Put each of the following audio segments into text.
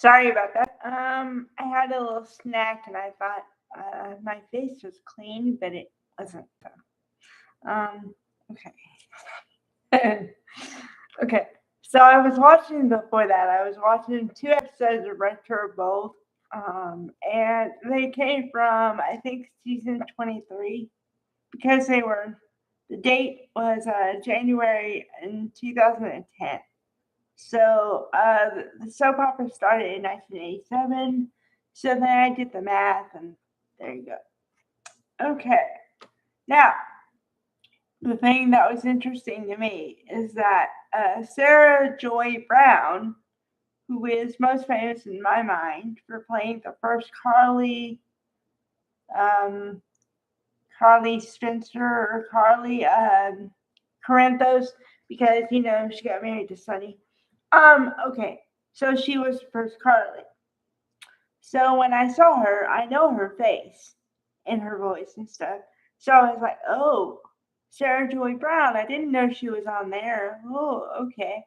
Sorry about that. I had a little snack and I thought my face was clean, but it wasn't. Okay. Okay. So I was watching before that. I was watching two episodes of Retro Bold, and they came from I think season 23 because they were the date was January in 2010. So the soap opera started in 1987. So then I did the math, and there you go. Okay, now the thing that was interesting to me is that Sarah Joy Brown, who is most famous in my mind for playing the first um, Carly Spencer or Carly Corinthos, because she got married to Sonny. Okay, so she was the first Carly. So when I saw her, I know her face and her voice and stuff. So I was like, oh, Sarah Joy Brown. I didn't know she was on there. Oh, okay.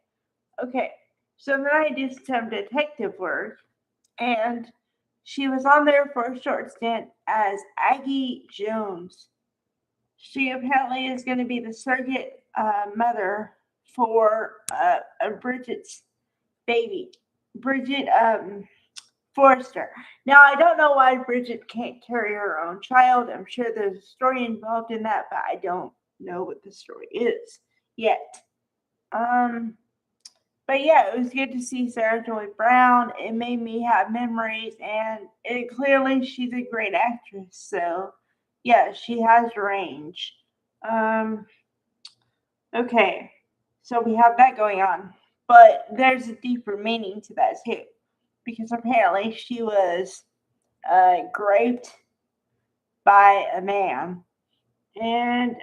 Okay. So then I did some detective work, and she was on there for a short stint as Aggie Jones. She apparently is going to be the surrogate mother for Bridget's baby. Bridget Forrester. Now, I don't know why Bridget can't carry her own child. I'm sure there's a story involved in that, but I don't know what the story is yet. Um, but yeah, it was good to see Sarah Joy Brown. It made me have memories, and clearly she's a great actress. So yeah, she has range. Um, okay, so we have that going on, but there's a deeper meaning to that too, because apparently she was raped by a man, and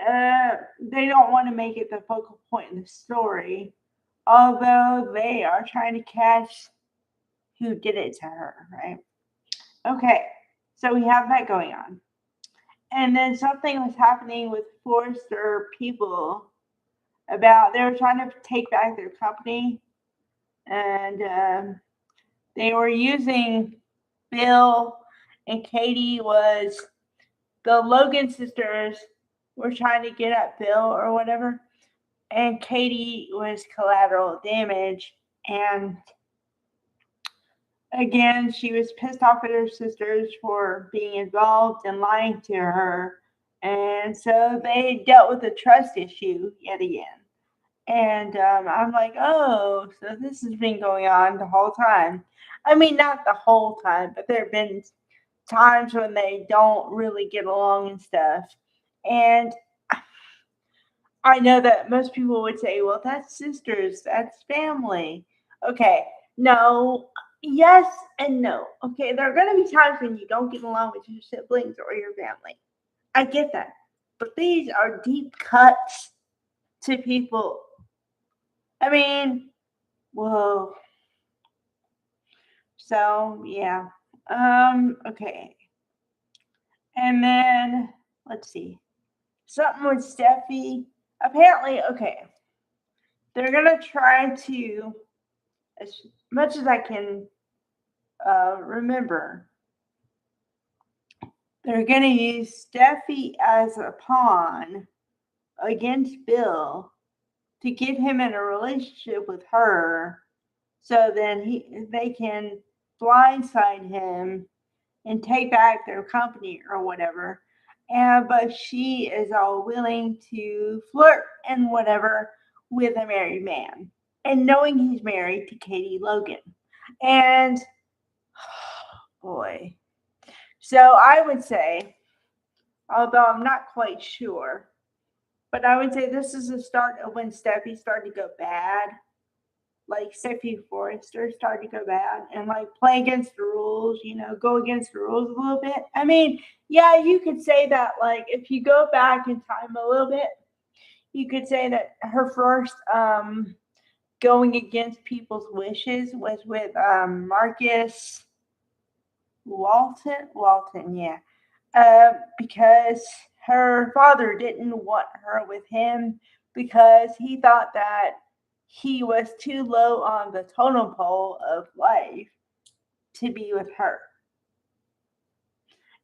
they don't want to make it the focal point in the story, although they are trying to catch who did it to her, right? Okay, so we have that going on. And then something was happening with Forrester people about they were trying to take back their company, and they were using Bill and Katie was the Logan sisters were trying to get at Bill or whatever, and Katie was collateral damage. And again, she was pissed off at her sisters for being involved and lying to her. And so they dealt with a trust issue yet again. And I'm like, oh, so this has been going on the whole time. I mean, not the whole time, but there have been times when they don't really get along and stuff. And I know that most people would say, well, that's sisters, that's family. Okay, no, yes and no. Okay, there are going to be times when you don't get along with your siblings or your family. I get that. But these are deep cuts to people. I mean, whoa. So, yeah. Okay. And then, let's see. Something with Steffi. Apparently, okay. They're going to try to, as much as I can remember, they're going to use Steffi as a pawn against Bill to get him in a relationship with her, so then they can blindside him and take back their company or whatever. And but she is all willing to flirt and whatever with a married man, and knowing he's married to Katie Logan. And boy, so I would say, although I'm not quite sure, but I would say this is the start of when Steffi started to go bad. Like Steffi Forrester started to go bad and like play against the rules, go against the rules a little bit. I mean, yeah, you could say that, like, if you go back in time a little bit, you could say that her first going against people's wishes was with Marcus Walton, yeah. Because her father didn't want her with him because he thought that he was too low on the totem pole of life. to be with her.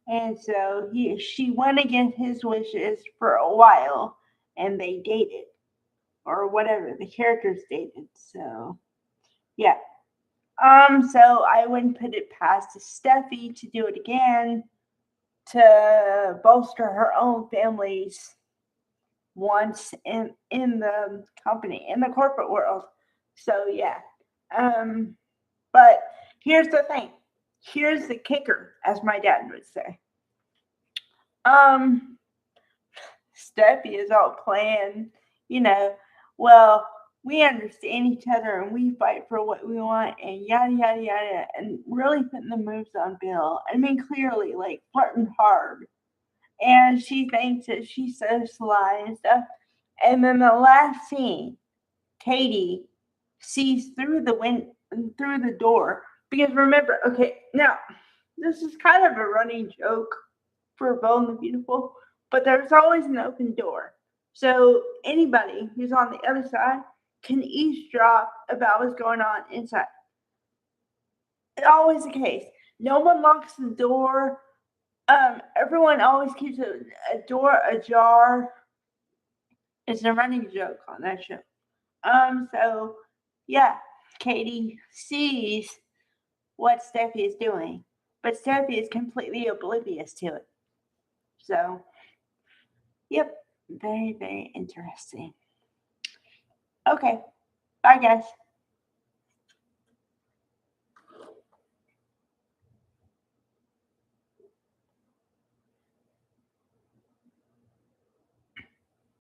And so she went against his wishes for a while, and they dated, or whatever, the characters dated. So yeah. So I wouldn't put it past Steffi to do it again to bolster her own family's wants in the company, in the corporate world. So yeah. Um, but here's the thing. Here's the kicker, as my dad would say. Um, Steffi is all playing, you know, well, we understand each other and we fight for what we want and yada yada yada, and really putting the moves on Bill. I mean, clearly, like flirting hard. And she thinks that she's so sly and stuff. And then the last scene, Katie sees through the door, because remember, okay, now this is kind of a running joke for Bold and the Beautiful, but there's always an open door. So anybody who's on the other side can eavesdrop about what's going on inside. It's always the case. No one locks the door. Everyone always keeps a door ajar. It's a running joke on that show. So yeah, Katie sees what Steffi is doing, but Steffi is completely oblivious to it. So, yep, very, very interesting. Okay, bye guys.